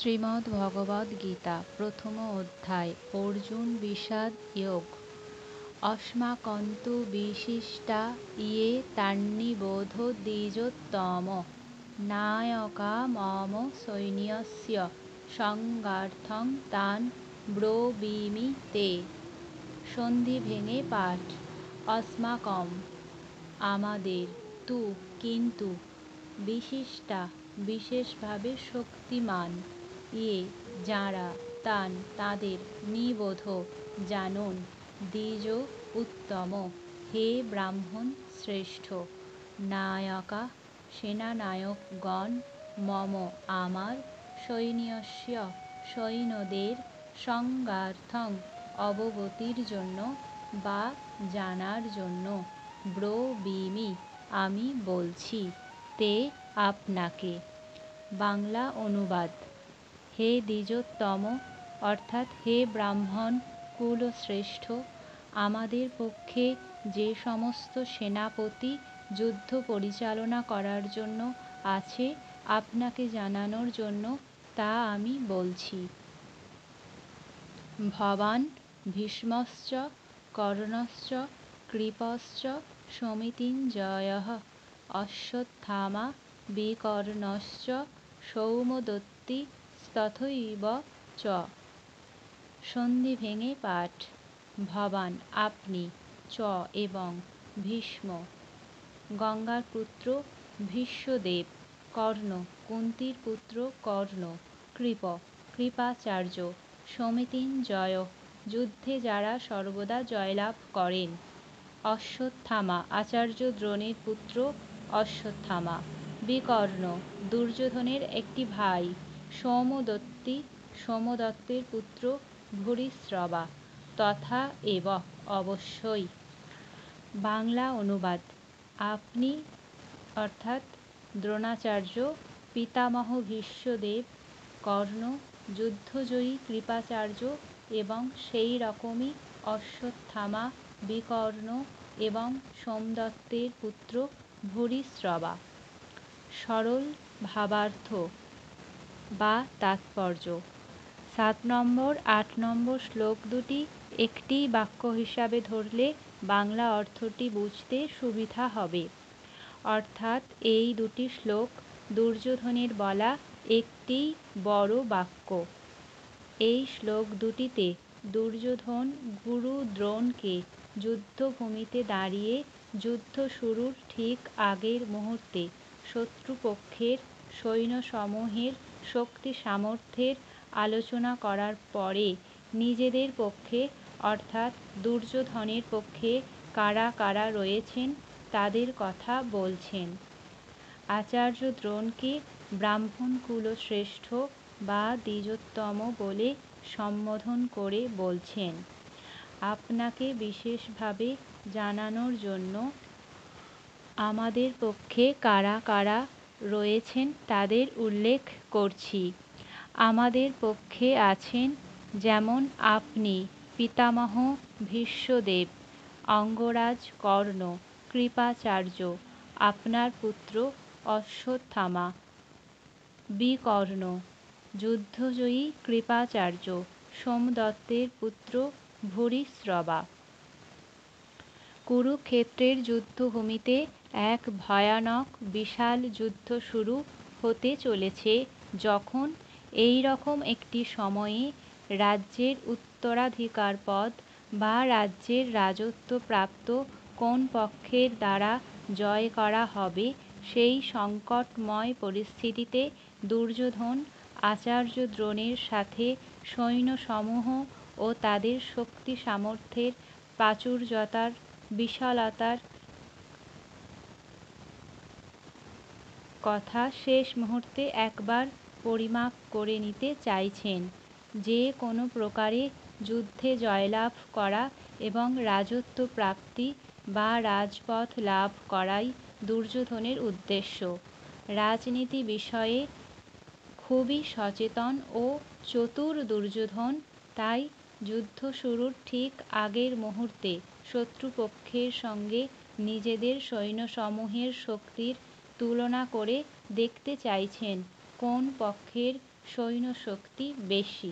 শ্রীমদ্ভগবদ্গীতা প্রথম অধ্যায় অর্জুন বিষাদ যোগ। অস্মাকন্তু বিশিষ্টা ইয়ে তান্নিবোধ দ্বিজোত্তম নায়কা মম সৈন্যস্য সংগার্থং তান ব্রবীমি তে। সন্ধি ভেঙে পাঠ। অস্মাকম আমাদের, তু কিন্তু, বিশিষ্টা বিশেষভাবে শক্তিমান, ইয়ে যাঁরা, তান তাঁদের, নিবোধ জানুন, দ্বিজ উত্তম হে ব্রাহ্মণ শ্রেষ্ঠ, নায়কা সেনানায়কগণ, মম আমার, সৈন্যস্য সৈন্যদের, সংজ্ঞার্থং অবগতির জন্য বা জানার জন্য, ব্রবীমি আমি বলছি, তে আপনাকে। বাংলা অনুবাদ। হে দ্বিজোত্তম অর্থাৎ হে ব্রাহ্মণ কুলশ্রেষ্ঠ, আমাদের পক্ষে যে সমস্ত সেনাপতি যুদ্ধ পরিচালনা করার জন্য আছে আপনাকে জানানোর জন্য তা আমি বলছি। ভবান ভীষ্মশ্চ কর্ণশ্চ কৃপশ্চ সমিতিঞ্জয়ঃ অশ্বত্থামা বিকর্ণশ্চ সৌমদত্তি তথৈব চ। সন্ধি ভেঙে পাঠ। ভবান আপনি, চ এবং, ভীষ্ম গঙ্গার পুত্র ভীষ্মদেব, কর্ণ কুন্তির পুত্র কর্ণ, কৃপ কৃপাচার্য, সমিতিঞ্জয় যুদ্ধে যারা সর্বদা জয়লাভ করেন, অশ্বত্থামা আচার্য দ্রোণের পুত্র অশ্বত্থামা, বিকর্ণ দুর্যোধনের একটি ভাই, সৌমদত্তি সোমদত্তের পুত্র ভূরিশ্রবা, তথা এব অবশ্যই। বাংলা অনুবাদ। আপনি অর্থাৎ দ্রোণাচার্য, পিতামহ ভীষ্মদেব, কর্ণ যুদ্ধজয়ী কৃপাচার্য এবং সেই রকমই অশ্বত্থামা, বিকর্ণ এবং সোমদত্তের পুত্র ভূরিশ্রবা। সরল ভাবার্থ বা তাৎপর্য। 7 নম্বর 8 নম্বর শ্লোক দুটি একটি বাক্য হিসাবে ধরলে বাংলা অর্থটি বুঝতে সুবিধা হবে। অর্থাৎ এই দুটি শ্লোক দুর্যোধনের বলা একটি বড় বাক্য। এই শ্লোক দুটিতে দুর্যোধন গুরু দ্রোণকে যুদ্ধভূমিতে দাঁড়িয়ে যুদ্ধ শুরুর ঠিক আগের মুহূর্তে শত্রুপক্ষের সৈন্যসমূহের শক্তি সামর্থ্যের আলোচনা করার পরে নিজেদের পক্ষে অর্থাৎ দুর্যোধনের পক্ষে কারা কারা রয়েছেন তাদের কথা বলছেন। আচার্য দ্রোণকে ব্রাহ্মণ কুলশ্রেষ্ঠ বা দ্বিজোত্তম বলে সম্বোধন করে বলছেন, আপনাকে বিশেষভাবে জানানোর জন্য আমাদের পক্ষে কারা কারা রয়েছেন তাদের উল্লেখ করছি। আমাদের পক্ষে আছেন যেমন আপনি, পিতামহ ভীষ্মদেব, অঙ্গরাজ কর্ণ, কৃপাচার্য, আপনার পুত্র অশ্বত্থামা, বিকর্ণ যুদ্ধজয়ী কৃপাচার্য, সোমদত্তের পুত্র ভূরিশ্রবা। কুরুক্ষেত্রের যুদ্ধভূমিতে এক ভয়ানক বিশাল যুদ্ধ শুরু হতে চলেছে যখন এই রকম একটি সময়ে রাজ্যের উত্তরাধিকার পদ বা রাজ্যের রাজত্ব প্রাপ্ত কোন পক্ষের দ্বারা জয় করা হবে, সেই সংকটময় পরিস্থিতিতে দুর্যোধন আচার্য দ্রোণের সাথে সৈন্যসমূহ ও তাদের শক্তি সামর্থ্যের প্রাচুর্যতার বিশালতার কথা শেষ মুহূর্তে একবার পরিমাপ করে নিতে চাইছেন। যে কোনো প্রকারে যুদ্ধে জয়লাভ করা এবং রাজত্ব প্রাপ্তি বা রাজপথ লাভ করাই দুর্যোধনের উদ্দেশ্য। রাজনীতি বিষয়ে খুবই সচেতন ও চতুর দুর্যোধন তাই যুদ্ধ শুরুর ঠিক আগের মুহূর্তে শত্রুপক্ষের সঙ্গে নিজেদের সৈন্যসমূহের শক্তির তুলনা করে দেখতে চাইছেন কোন পক্ষের সৈন্যশক্তি বেশি।